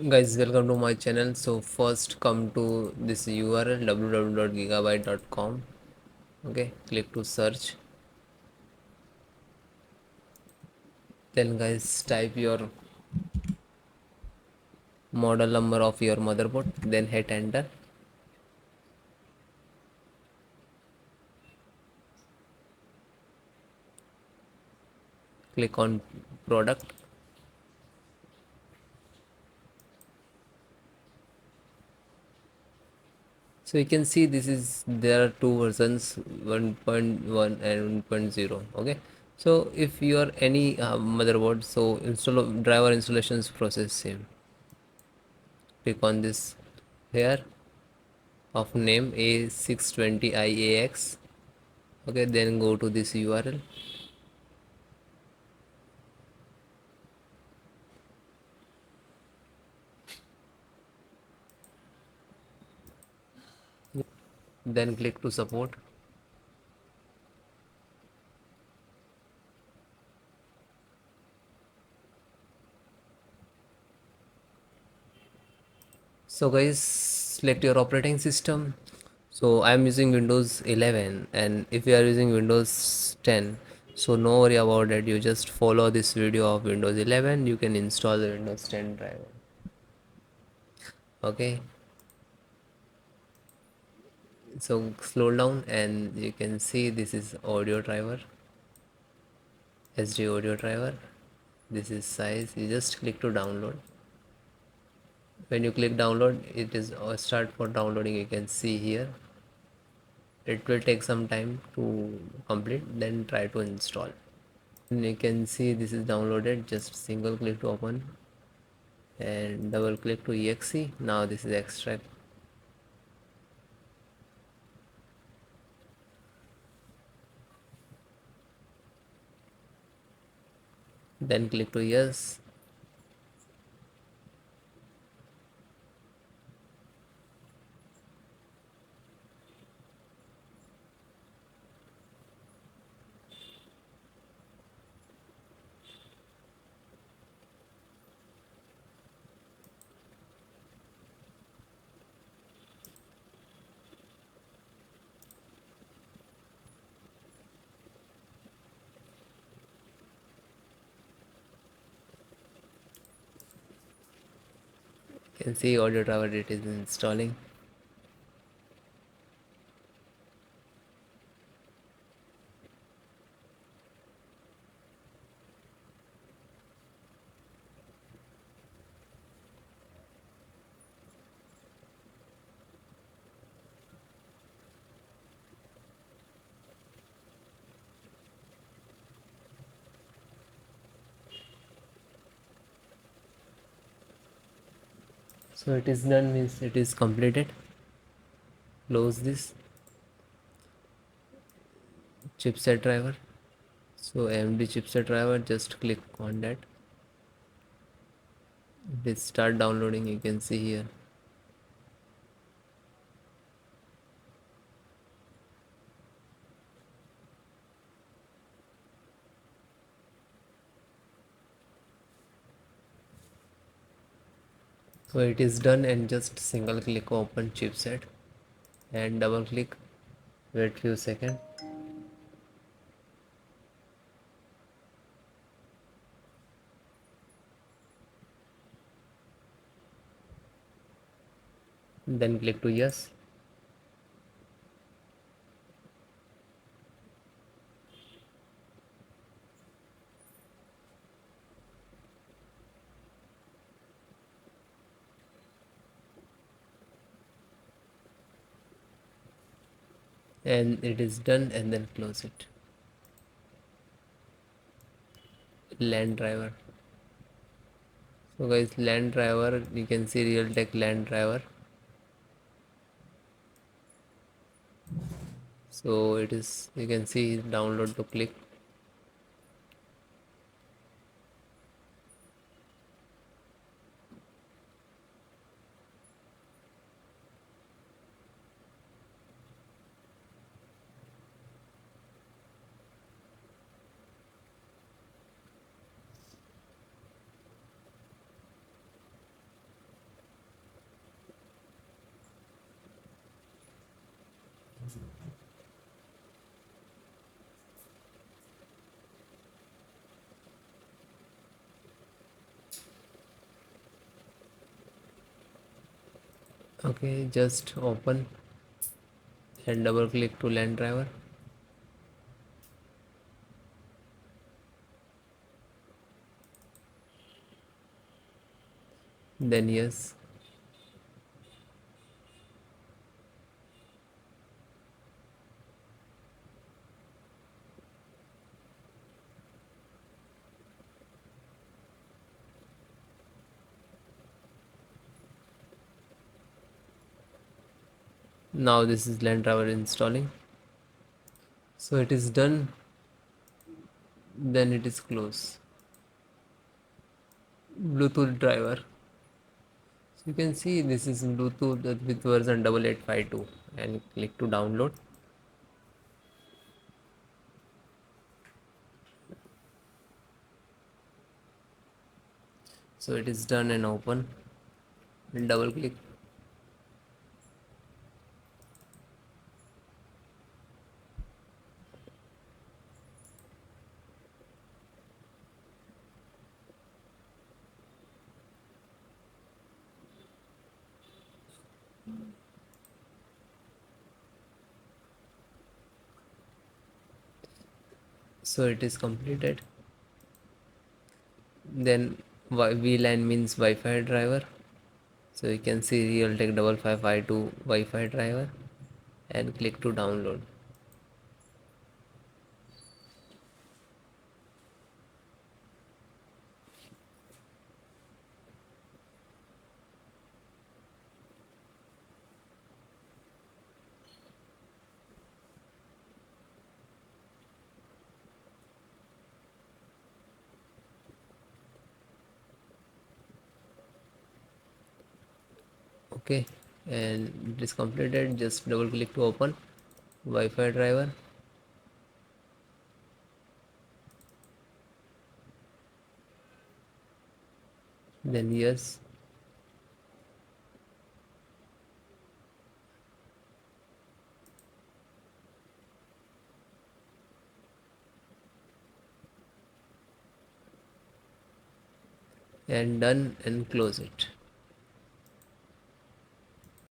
Guys, welcome to my channel. So first come to this URL www.gigabyte.com. Okay, click to search. Then guys, type your model number of your motherboard, then hit enter. Click on product. So you can see this is there are two versions, 1.1 and 1.0. Okay, so if you are any motherboard, so install driver installations process same. Click on this here of name A620IAX. Okay, then go to this URL. Then click to support. So guys, select your operating system. So I am using Windows 11, and if you are using Windows 10, so no worry about it, you just follow this video of Windows 11, you can install the Windows 10 driver. Okay, so slow down and you can see this is audio driver, SD audio driver. This is size. You just click to download. When you click download, it is start for downloading. You can see here it will take some time to complete, then try to install. And you can see this is downloaded. Just single click to open and double click to exe. Now this is extract. Then click to yes. You can see audio driver, it is installing. So it is done, means it is completed. Close this. Chipset driver. So AMD chipset driver, just click on that. It is start downloading. You can see here. So it is done, and just single click open chipset and double click, wait few seconds. Then click to yes. And it is done, and then close it. LAN driver. So guys, LAN driver, you can see Realtek LAN driver. So it is, you can see download to click. Okay, just open and double click to LAN driver. Then yes. Now this is LAN driver installing. So it is done. Then it is close. Bluetooth driver. So you can see this is Bluetooth with version 8852 and click to download. So it is done and open and double click. So it is completed. Then VLAN means Wi-Fi driver. So you can see Realtek 5552 Wi-Fi driver and click to download. Okay, and it is completed. Just double click to open Wi-Fi driver. Then yes. And done and close it.